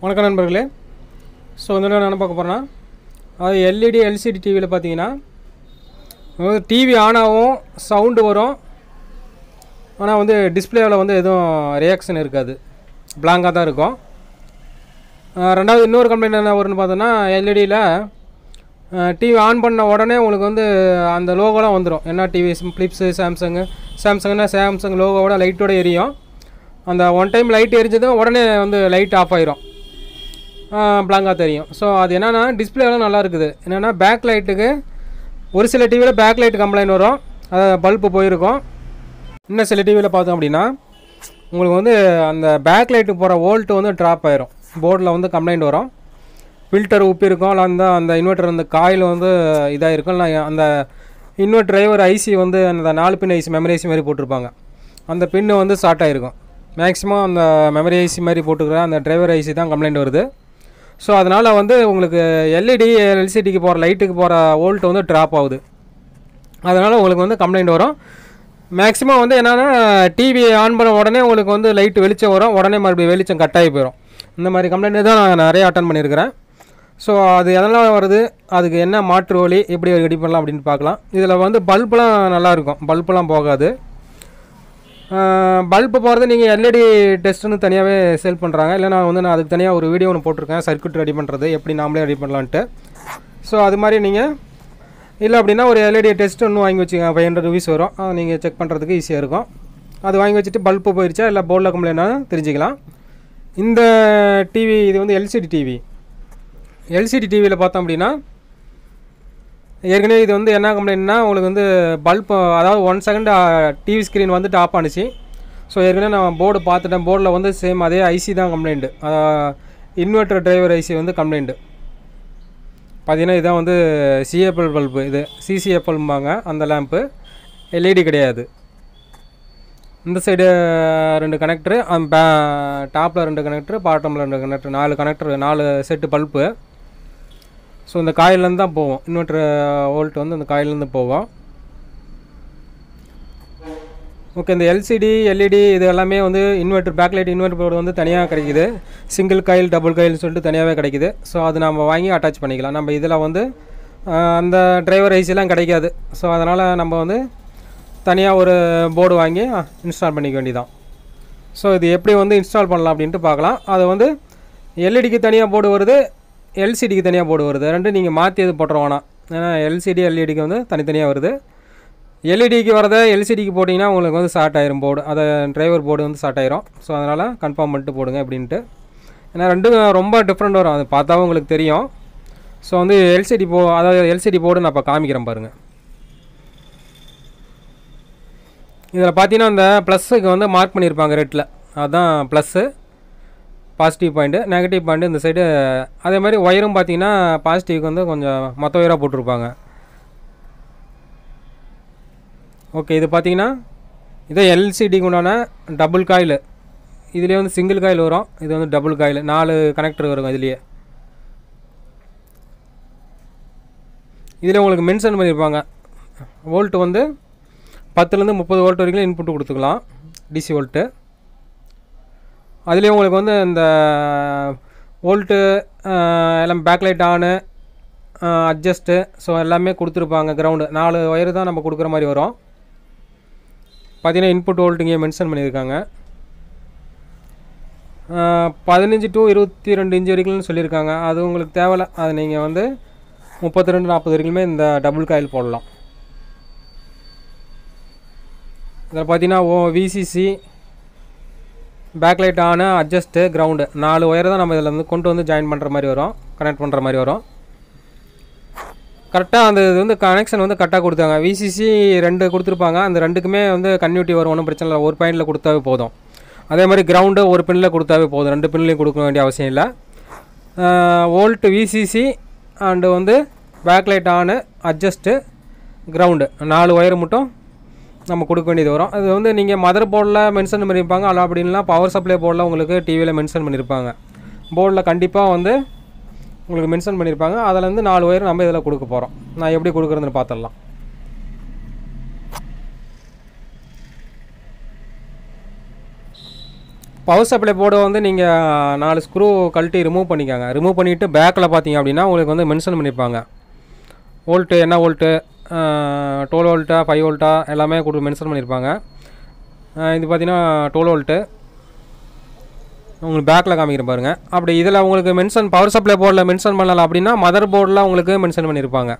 வணக்கம் நண்பர்களே. ஸோ வந்து என்ன பார்க்க போகிறேன்னா, அது எல்இடி எல்சிடி டிவியில் பார்த்தீங்கன்னா டிவி ஆன் ஆகும், சவுண்டு வரும். ஆனால் வந்து டிஸ்பிளேவில் வந்து எதுவும் ரியாக்ஷன் இருக்காது, பிளாங்காக தான் இருக்கும். ரெண்டாவது இன்னொரு கம்ப்ளைண்ட் என்ன வரும்னு பார்த்தோன்னா, எல்இடியில் டிவி ஆன் பண்ண உடனே உங்களுக்கு வந்து அந்த லோகோலாம் வந்துடும். என்ன டிவி, ஃபிலிப்ஸு, சாம்சங்னா சாம்சங் லோகோவோட லைட்டோடு எரியும். அந்த ஒன் டைம் லைட் எரிஞ்சதும் உடனே வந்து லைட் ஆஃப் ஆயிரும், பிளாங்காக தெரியும். ஸோ அது என்னென்னா டிஸ்பிளேலாம் நல்லா இருக்குது. என்னென்னா பேக் லைட்டுக்கு ஒரு சில டிவியில் பேக் லைட் கம்ப்ளைண்ட் வரும், பல்பு போயிருக்கும். இன்னும் சில டிவியில் பார்த்தோம் அப்படின்னா உங்களுக்கு வந்து அந்த பேக் லைட்டு போகிற வோல்ட்டு வந்து ட்ராப் ஆயிரும், போர்டில் வந்து கம்ப்ளைண்ட் வரும். ஃபில்டர் உப்பி இருக்கும், இல்லை அந்த இன்வெர்ட்டர் அந்த காயில் வந்து இதாக இருக்கும், இல்லை அந்த இன்வெர்ட்டர் டிரைவர் ஐசி வந்து அந்த 4 பின் ஐசி மெமரி ஐசி மாதிரி போட்டிருப்பாங்க, அந்த பின்னு வந்து ஷார்ட் ஆகிருக்கும். மேக்ஸிமம் அந்த மெமரி ஐசி மாதிரி போட்டுக்கிற அந்த டிரைவர் ஐசி தான் கம்ப்ளைண்ட் வருது. ஸோ அதனால் வந்து உங்களுக்கு எல்இடி எல்சிடிக்கு போகிற லைட்டுக்கு போகிற வோல்ட் வந்து ட்ராப் ஆகுது. அதனால் உங்களுக்கு வந்து கம்ப்ளைண்ட் வரும். மேக்ஸிமம் வந்து என்னென்னா டிவி ஆன் பண்ண உடனே உங்களுக்கு வந்து லைட்டு வெளிச்சம் வரும், உடனே மறுபடியும் வெளிச்சம் கட்டாகி போயிடும். இந்த மாதிரி கம்ப்ளைண்ட் தான் நான் நிறைய அட்டன் பண்ணியிருக்கிறேன். ஸோ அது எதனால் வருது, அதுக்கு என்ன மாற்று வழி, எப்படி ரெடி பண்ணலாம் அப்படின்னு பார்க்கலாம். இதில் வந்து பல்பெலாம் நல்லாயிருக்கும், பல்பெலாம் போகாது. பல்பு போகிறது நீங்கள் எல்இடி டெஸ்ட்டுன்னு தனியாகவே சேல் பண்ணுறாங்க. இல்லை நான் அதுக்கு தனியாக ஒரு வீடியோ ஒன்று போட்டிருக்கேன், சர்க்யூட் ரெடி பண்ணுறது எப்படி நாமளே ரெடி பண்ணலான்ட்டு. ஸோ அது மாதிரி நீங்கள் இல்லை அப்படின்னா ஒரு எல்இடி டெஸ்ட் ஒன்று வாங்கி வச்சுங்க, 500 rupees வரும். நீங்கள் செக் பண்ணுறதுக்கு ஈஸியாக இருக்கும். அது வாங்கி வச்சுட்டு பல்பு போயிடுச்சா இல்லை போர்டில் கம்ப்ளைண்ட்னா தெரிஞ்சுக்கலாம். இந்த டிவி இது வந்து எல்சிடி டிவி. எல்சிடி டிவியில் பார்த்தோம் அப்படின்னா ஏற்கனவே இது வந்து என்ன கம்ப்ளைண்ட்னா, உங்களுக்கு வந்து பல்ப் அதாவது 1 செகண்ட் டிவி ஸ்க்ரீன் வந்துட்டு ஆஃப் ஆனிச்சு. ஸோ ஏற்கனவே நான் போர்டு பார்த்துட்டேன், போர்டில் வந்து சேம் அதே ஐசி தான் கம்ப்ளைண்ட்டு, இன்வெர்ட்டர் டிரைவர் ஐசி வந்து கம்ப்ளைண்ட்டு. பார்த்தீங்கன்னா இதுதான் வந்து சிஎஃப்எல் பல்பு, இது சிசிஎஃப்எல்பாங்க அந்த லேம்ப்பு, எல்இடி கிடையாது. இந்த சைடு 2 கனெக்டரு, டாப்பில் 2 கனெக்டரு, பாட்டமில் 2 connector, 4 connector, 4 set bulb. So இந்த காயிலேருந்து தான் போவோம், இன்வெர்ட்டர் வோல்ட் வந்து அந்த காயிலேருந்து போவோம். ஓகே, இந்த எல்சிடி எல்இடி இது எல்லாமே வந்து இன்வெர்ட்டர் பேக்லைட் இன்வெர்ட்டர் போர்டு வந்து தனியாக கிடைக்குது, சிங்கிள் காயில் டபுள் காயில்னு சொல்லிட்டு தனியாகவே கிடைக்குது. ஸோ அது நம்ம வாங்கி அட்டாச் பண்ணிக்கலாம். நம்ம இதில் வந்து அந்த டிரைவர் ஐசிலாம் கிடைக்காது. ஸோ அதனால் நம்ம வந்து தனியாக ஒரு போர்டு வாங்கி இன்ஸ்டால் பண்ணிக்க வேண்டியதான். ஸோ இது எப்படி வந்து இன்ஸ்டால் பண்ணலாம் அப்படின்ட்டு பார்க்கலாம். அது வந்து எல்இடிக்கு தனியாக போர்டு வருது, எல்சிடிக்கு தனியாக போர்டு வருது. ரெண்டும் நீங்கள் மாற்றி எது போட்டுருவானா, ஏன்னா எல்சிடி எல்இடிக்கு வந்து தனித்தனியாக வருது. எல்இடிக்கு வரதை எல்சிடிக்கு போட்டிங்கன்னா உங்களுக்கு வந்து ஷார்ட் ஆயிரும் போர்டு, அதை டிரைவர் போர்டு வந்து ஷார்ட் ஆயிரும். ஸோ அதனால் கன்ஃபார்ம் பண்ணிட்டு போடுங்க அப்படின்ட்டு. ஏன்னா ரெண்டும் ரொம்ப டிஃப்ரெண்ட் வரும், அது பார்த்தாவும் உங்களுக்கு தெரியும். ஸோ வந்து அதாவது எல்சிடி போர்டு நான் இப்போ காமிக்கிறேன் பாருங்கள். இதில் பார்த்தீங்கன்னா இந்த ப்ளஸ்ஸுக்கு வந்து மார்க் பண்ணியிருப்பாங்க ரெட்டில், அதுதான் plus positive point, negative point இந்த சைடு. அதே மாதிரி ஒயரும் பார்த்தீங்கன்னா பாசிட்டிவ்க்கு வந்து கொஞ்சம் மொத்த ஒயராக போட்டிருப்பாங்க. ஓகே, இது பார்த்தீங்கன்னா இதே எல்சிடிக்கு உண்டான டபுள் காயில். இதுலேயே வந்து சிங்கிள் காயில் வரும், இது வந்து டபுள் காயில், 4 கனெக்டர் வரும் இதுலேயே. இதில் உங்களுக்கு மென்ஷன் பண்ணியிருப்பாங்க வோல்ட்டு வந்து 10லேருந்து 30 வோல்ட் வரைக்கும் இன்புட்டு கொடுத்துக்கலாம், டிசி வோல்ட்டு. அதுலேயே உங்களுக்கு வந்து இந்த வோல்ட்டு எல்லாம் பேக்லைட் ஆனு, அட்ஜஸ்ட்டு, ஸோ எல்லாமே கொடுத்துருப்பாங்க. கிரவுண்டு 4 ஒயரு தான் நம்ம கொடுக்குற மாதிரி வரும். பார்த்தீங்கன்னா இன்புட் வோல்ட் இங்கே மென்ஷன் பண்ணியிருக்காங்க. 15 to 22 இன்ச் வரைக்கும்னு சொல்லியிருக்காங்க. அது உங்களுக்கு தேவையில்ல, அது நீங்கள் வந்து 32-40 வரைக்குமே இந்த டபுள் காயில் போடலாம். இதில் பார்த்தீங்கன்னா விசிசி, பேக்லைட் ஆனு, அட்ஜஸ்ட்டு, கிரவுண்டு 4 ஒயர் தான் நம்ம இதில் வந்து கொண்டு வந்து ஜாயின் பண்ணுற மாதிரி வரும், கனெக்ட் பண்ணுற மாதிரி வரும். கரெக்டாக அந்த இது வந்து கனெக்ஷன் வந்து கரெக்டாக கொடுத்தாங்க. விசிசி 2 கொடுத்துருப்பாங்க, அந்த 2க்குமே வந்து கன்யூட்டி வரும், ஒன்றும் பிரச்சனை இல்லை, ஒரு பாயிண்டில் கொடுத்தாவே போதும். அதே மாதிரி கிரவுண்டு ஒரு பின்னில் கொடுத்தாவே போதும், 2 பின்லையும் கொடுக்க வேண்டிய அவசியம் இல்லை. வோல்ட்டு விசிசி அண்டு வந்து பேக்லைட் ஆனு, அட்ஜஸ்ட்டு, கிரவுண்டு 4 ஒயர் மட்டும் நம்ம கொடுக்க வேண்டியது வரும். அது வந்து நீங்கள் மதர் போர்டில் மென்ஷன் பண்ணியிருப்பாங்க, அல்ல அப்படின்னா பவர் சப்ளை போர்டில் உங்களுக்கு டிவியில் மென்ஷன் பண்ணியிருப்பாங்க. போர்டில் கண்டிப்பாக வந்து உங்களுக்கு மென்ஷன் பண்ணியிருப்பாங்க. அதில் வந்து 4 ஒயர் நம்ம இதில் கொடுக்க போகிறோம். நான் எப்படி கொடுக்குறதுன்னு பார்த்துடலாம். பவர் சப்ளை போர்டை வந்து நீங்கள் 4 ஸ்க்ரூ கழட்டி ரிமூவ் பண்ணிக்காங்க. ரிமூவ் பண்ணிவிட்டு பேக்கில் பார்த்தீங்க அப்படின்னா உங்களுக்கு வந்து மென்ஷன் பண்ணியிருப்பாங்க. வோல்ட்டு என்ன வோல்ட்டு, 12 வோல்ட்டா 5 வோல்ட்டா எல்லாமே மென்ஷன் பண்ணியிருப்பாங்க. இது பார்த்தீங்கன்னா 12 வோல்ட்டு உங்களுக்கு பேக்கில் காமிக்கிற பாருங்கள். அப்படி இதில் உங்களுக்கு பவர் சப்ளை போர்டில் மென்ஷன் பண்ணலாம் அப்படின்னா மதர் போர்டில் உங்களுக்கு மென்ஷன் பண்ணியிருப்பாங்க.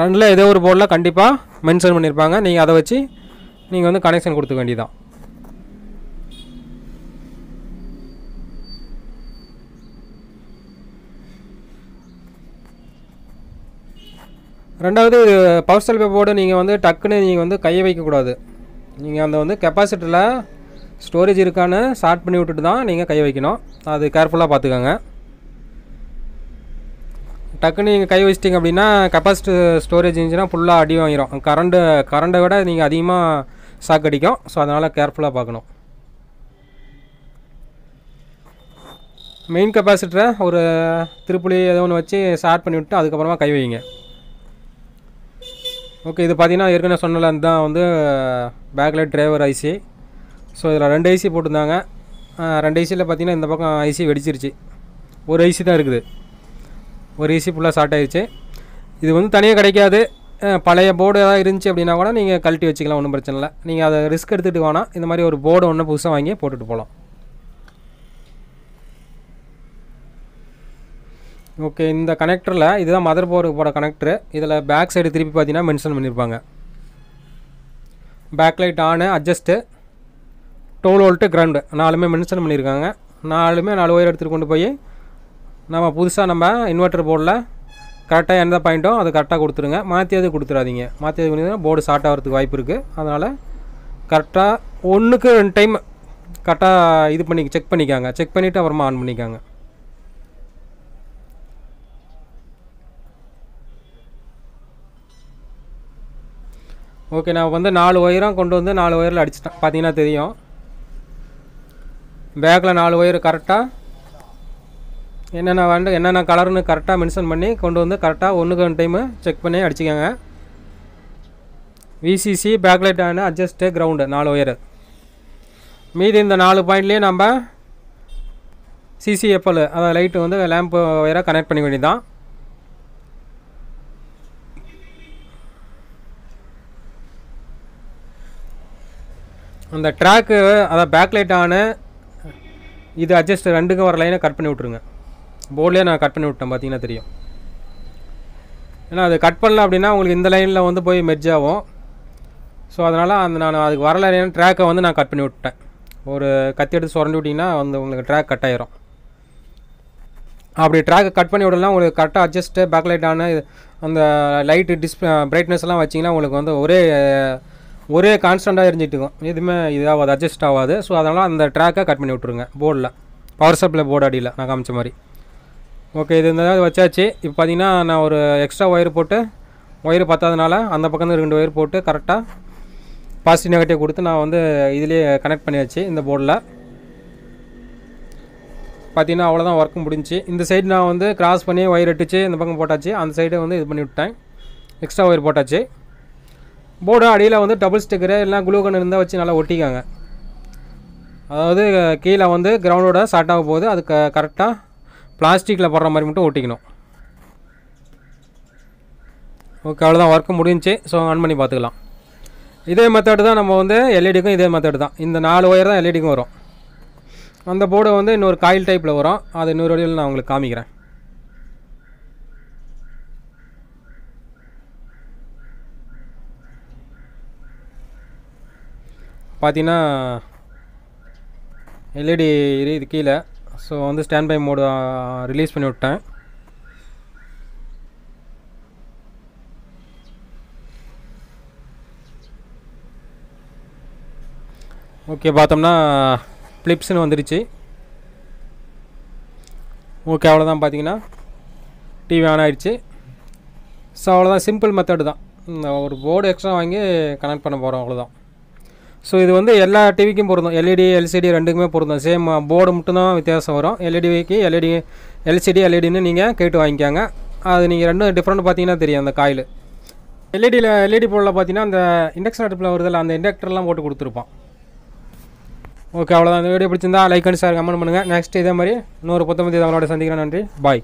ரெண்டில் ஏதோ ஒரு போர்டில் கண்டிப்பாக மென்ஷன் பண்ணியிருப்பாங்க. நீங்கள் அதை வச்சு நீங்கள் வந்து கனெக்ஷன் கொடுத்துக்க வேண்டியதான். ரெண்டாவது பவர் சப்ளை போர்டு நீங்கள் வந்து டக்குன்னு நீங்கள் வந்து கையை வைக்கக்கூடாது. நீங்கள் அந்த வந்து கெப்பாசிட்டரில் ஸ்டோரேஜ் இருக்கான்னு ஷார்ட் பண்ணி விட்டுட்டு தான் நீங்கள் கையை வைக்கணும். அது கேர்ஃபுல்லாக பார்த்துக்கோங்க. டக்குன்னு நீங்கள் கை வச்சிட்டிங்க அப்படின்னா கெப்பாசிட்டி ஸ்டோரேஜ் இருந்துச்சுன்னா ஃபுல்லாக அடி வாங்கிடும். கரண்டை விட நீங்கள் அதிகமாக ஷாக் அடிக்கும். ஸோ அதனால் கேர்ஃபுல்லாக பார்க்கணும். மெயின் கெப்பாசிட்டரை ஒரு திருப்புளி ஏதோ ஒன்று வச்சு ஷார்ட் பண்ணி விட்டு அதுக்கப்புறமா கை வைங்க. ஓகே, இது பார்த்தீங்கன்னா ஏற்கனவே சொன்னல அதுதான் வந்து பேக்லைட் டிரைவர் ஐசி. ஸோ இதில் 2 ஐசி போட்டிருந்தாங்க. 2 ஐசியில் பார்த்தீங்கன்னா இந்த பக்கம் ஐசி வெடிச்சிருச்சு. ஒரு ஐசி தான் இருக்குது. ஒரு ஐசி ஃபுல்லாக ஷார்ட் ஆகிடுச்சு. இது வந்து தனியாக கிடைக்காது. பழைய போர்டு ஏதாவது இருந்துச்சு அப்படின்னா கூட நீங்கள் கழட்டி வச்சுக்கலாம், ஒன்றும் பிரச்சனை இல்லை. நீங்கள் அதை ரிஸ்க் எடுத்துகிட்டு வேணாம், இந்த மாதிரி ஒரு போர்டு ஒன்று புதுசாக வாங்கி போட்டுட்டு போகலாம். ஓகே, இந்த கனெக்டரில் இதுதான் மதர் போர்டுக்கு போட கனெக்டரு. இதில் பேக் சைடு திருப்பி பார்த்தீங்கன்னா மென்ஷன் பண்ணியிருப்பாங்க. பேக்லைட் ஆனு, அட்ஜஸ்ட்டு, 12 வோல்ட்டு, கிரவுண்டு 4மே மென்ஷன் பண்ணியிருக்காங்க. 4 ஒயர் எடுத்துகிட்டு கொண்டு போய் நம்ம புதுசாக நம்ம இன்வெர்ட்டர் போர்டில் கரெக்டாக எந்த பாயிண்ட்டோ அது கரெக்டாக கொடுத்துருங்க. மாற்றியது கொடுத்துடாதீங்க. மாற்றியது கொடுத்தீங்கன்னா போர்டு ஷார்ட் ஆகிறதுக்கு வாய்ப்பு இருக்குது. அதனால் கரெக்டாக 1க்கு 2 டைம் கரெக்டாக இது பண்ணி செக் பண்ணிக்காங்க. செக் பண்ணிவிட்டு அப்புறமா ஆன் பண்ணிக்காங்க. ஓகே, நான் வந்து 4 ஒயரும் கொண்டு வந்து 4 ஒயரில் அடிச்சிட்டேன். பார்த்தீங்கன்னா தெரியும். பேக்கில் 4 ஒயர் கரெக்டாக என்னென்ன கலர்னு கரெக்டாக மென்ஷன் பண்ணி கொண்டு வந்து கரெக்டாக 1க்கு 1 டைமு செக் பண்ணி அடிச்சிக்கோங்க. விசிசி, பேக்லைட் ஆனு, அட்ஜஸ்ட்டு, கிரவுண்டு 4 ஒயரு. மீதி இந்த 4 பாயிண்ட்லேயே நம்ம சிசிஎஃப்எல் அதாவது லைட்டு வந்து லேம்ப் ஒயராக கனெக்ட் பண்ணி வேண்டியதான். அந்த ட்ராக்கு அதாவது பேக்லைட் ஆனு இது அட்ஜஸ்ட் 2க்கும் வர லைனை கட் பண்ணி விட்ருங்க. போர்ட்லேயே நான் கட் பண்ணி விட்டேன், பார்த்தீங்கன்னா தெரியும். ஏன்னா அது கட் பண்ணல அப்படின்னா உங்களுக்கு இந்த லைனில் வந்து போய் மெர்ஜ் ஆகும். ஸோ அதனால் நான் அதுக்கு வரல ட்ராக்கை வந்து நான் கட் பண்ணி விட்டேன். ஒரு கத்தி எடுத்து சுரண்டி விட்டிங்கன்னா வந்து உங்களுக்கு ட்ராக் கட் ஆகிரும். அப்படி ட்ராக்கை கட் பண்ணி விடலாம் உங்களுக்கு கரெக்டாக அட்ஜஸ்ட்டு பேக்லைட் ஆனு அந்த லைட்டு பிரைட்னஸ் எல்லாம் வச்சிங்கன்னா உங்களுக்கு வந்து ஒரே கான்ஸ்டண்ட்டாக எரிஞ்சிட்டு இருக்கும். எதுவுமே இதாகாது, அட்ஜஸ்ட் ஆகாது. ஸோ அதனால் அந்த ட்ராக்கை கட் பண்ணி விட்ருங்க போர்டில், பவர் சப்ளை போர்டு அடியில் நான் காமிச்ச மாதிரி. ஓகே, இது இந்த வச்சாச்சு. இப்போ பார்த்தீங்கன்னா நான் ஒரு எக்ஸ்ட்ரா ஒயர் போட்டு ஒயர் பத்தாதனால அந்த பக்கம் 2 ஒயர் போட்டு கரெக்டாக பாசிட்டிவ் நெகட்டிவ் கொடுத்து நான் வந்து இதிலே கனெக்ட் பண்ணியாச்சு. இந்த போர்டில் பார்த்தீங்கன்னா அவ்வளோதான், ஒர்க் முடிஞ்சு. இந்த சைடு நான் வந்து கிராஸ் பண்ணி ஒயர் எட்டுச்சு, இந்த பக்கம் போட்டாச்சு. அந்த சைடு வந்து இது பண்ணி விட்டேன், எக்ஸ்ட்ரா ஒயர் போட்டாச்சு. போர்டு அடியில் வந்து டபுள் ஸ்டிக்கரு எல்லாம் குளூகன் இருந்தால் வச்சு நல்லா ஒட்டிக்காங்க. அதாவது கீழே வந்து கிரவுண்டோட ஷார்ட் ஆக போகுது, அது கரெக்டாக பிளாஸ்டிக்கில் போடுற மாதிரி மட்டும் ஒட்டிக்கணும். ஓகே, அவ்வளோதான், ஒர்க்கு முடிஞ்சு. ஸோ ஆன் பண்ணி பார்த்துக்கலாம். இதே மெத்தடு தான் நம்ம வந்து எல்இடிக்கும் இதே மெத்தடு தான். இந்த 4 ஒயர் தான் எல்இடிக்கும் வரும். அந்த போர்டு வந்து இன்னொரு காயில் டைப்பில் வரும். அது இன்னொரு வழியில் நான் உங்களுக்கு காமிக்கிறேன். பார்த்தீங்கன்னா எல்இடி இது கீழே. ஸோ வந்து ஸ்டாண்ட் பை மோடு ரிலீஸ் பண்ணி விட்டேன். ஓகே, பார்த்தோம்னா ஃப்ளிப்ஸ்னு வந்துடுச்சு. ஓகே, அவ்வளோதான். பார்த்தீங்கன்னா டிவி ஆன் ஆகிடுச்சு. ஸோ அவ்வளோதான், சிம்பிள் மெத்தடு தான். ஒரு போர்டு எக்ஸ்ட்ரா வாங்கி கனெக்ட் பண்ண போகிறோம், அவ்வளோதான். ஸோ இது வந்து எல்லா டிவிக்கும் பொருந்தும். எல்இடி எல்சிடி ரெண்டுக்குமே பொருந்தும். சேம் போர்டு மட்டும்தான் வித்தியாசம் வரும். எல்இடிக்கு எல்சிடி எல்இடின்னு நீங்கள் கேட்டு வாங்கிக்காங்க. அது நீங்கள் ரெண்டும் டிஃப்ரெண்ட் பார்த்தீங்கன்னா தெரியும். அந்த காயில் எல்இடி போர்டில் பார்த்தீங்கன்னா அந்த இண்டக்ஷன் அடுப்பில் வருதில்ல, அந்த இண்டக்டர்லாம் போட்டு கொடுத்துருப்பான். ஓகே, அவ்வளோதான். இந்த வீடியோ பிடிச்சிருந்தா லைக் அண்ட் ஷேர் கமெண்ட் பண்ணுங்கள். நெக்ஸ்ட் இதே மாதிரி இன்னொரு 19 அவங்களோட சந்திக்கிறேன். நன்றி, பாய்.